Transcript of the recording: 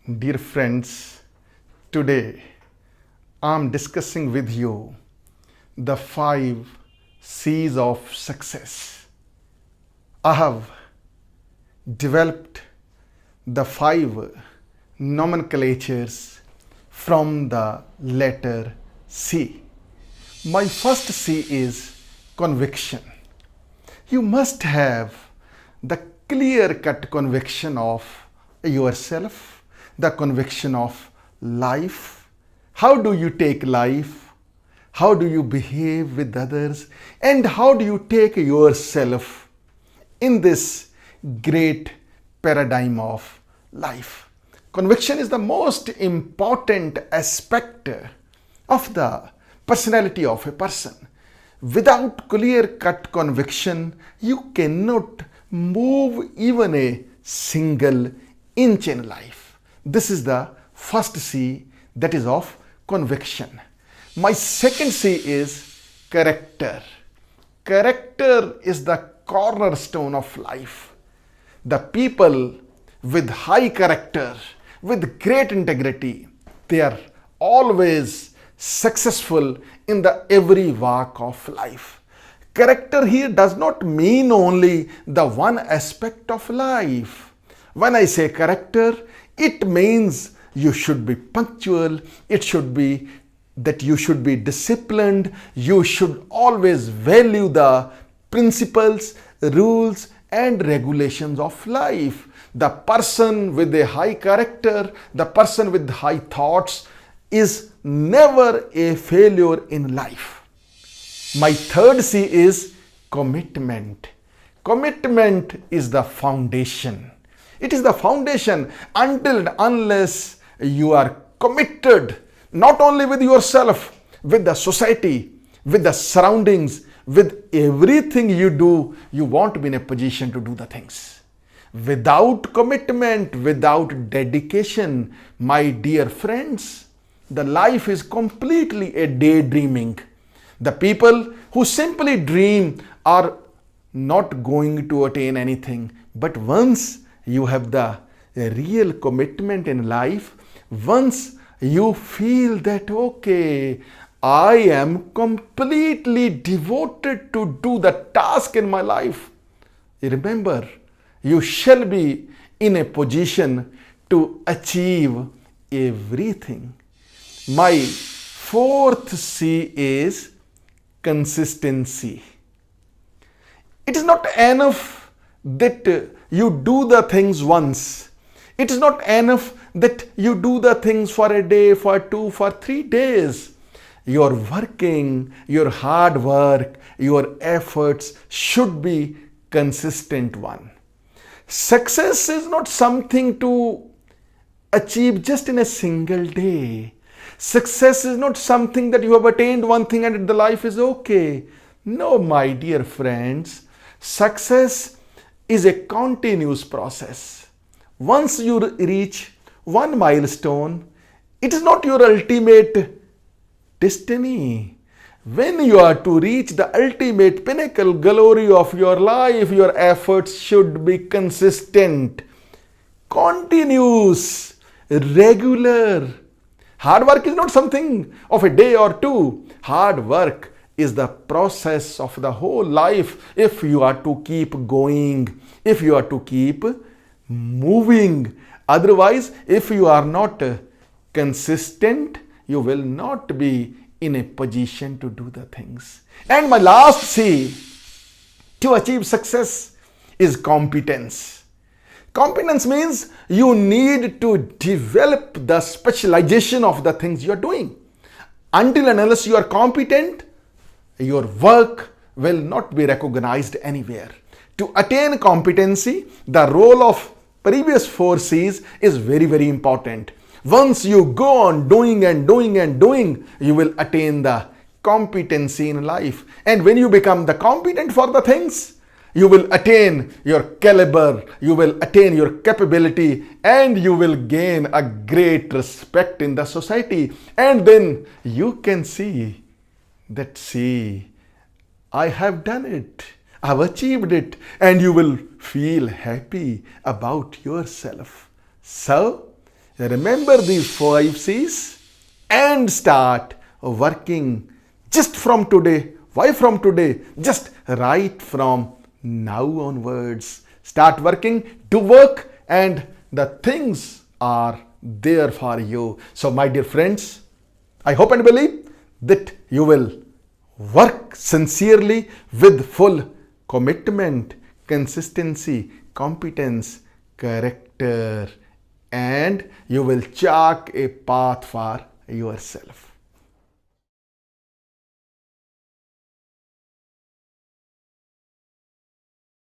Dear friends, today I'm discussing with you the 5 C's of success. I have developed the 5 nomenclatures from the letter C. My first C is conviction. You must have the clear-cut conviction of yourself, the conviction of life. How do you take life? How do you behave with others? And how do you take yourself in this great paradigm of life? Conviction is the most important aspect of the personality of a person. Without clear-cut conviction, you cannot move even a single inch in life. This is the first C, that is of conviction. My second C is character. Character is the cornerstone of life. The people with high character, with great integrity, they are always successful in the every walk of life. Character here does not mean only the one aspect of life. When I say character, it means you should be punctual, it should be that you should be disciplined, you should always value the principles, rules and regulations of life. The person with a high character, the person with high thoughts is never a failure in life. My third C is commitment. Commitment is the foundation. It is the foundation until and unless you are committed not only with yourself, with the society, with the surroundings, with everything you do, you won't be in a position to do the things. Without commitment, without dedication, my dear friends, the life is completely a daydreaming. The people who simply dream are not going to attain anything. But once you have the real commitment in life, once you feel that, okay, I am completely devoted to do the task in my life, remember, you shall be in a position to achieve everything. My fourth C is consistency. It is not enough that you do the things once. It is not enough that you do the things for a day, for 2, for 3 days. Your working, your hard work, your efforts should be consistent one. Success is not something to achieve just in a single day. Success is not something that you have attained one thing and the life is okay. No, my dear friends, success is a continuous process. Once you reach one milestone, it is not your ultimate destiny. When you are to reach the ultimate pinnacle glory of your life, your efforts should be consistent, continuous, regular. Hard work is not something of a day or two. Hard work is the process of the whole life if you are to keep going, if you are to keep moving. Otherwise, if you are not consistent, you will not be in a position to do the things. And my last C to achieve success is competence. Competence means you need to develop the specialization of the things you are doing. Until and unless you are competent, your work will not be recognized anywhere. To attain competency, the role of previous 4 C's is very, very important. Once you go on doing and doing and doing, you will attain the competency in life. And when you become the competent for the things, you will attain your caliber, you will attain your capability, and you will gain a great respect in the society. And then you can see that, see, I have done it, I have achieved it, and you will feel happy about yourself. So, Remember these 5 C's and start working just from today. Why from today? Just right from now onwards. Start working, do work, and the things are there for you. So, my dear friends, I hope and believe that you will work sincerely with full commitment, consistency, competence, character, and you will chalk a path for yourself.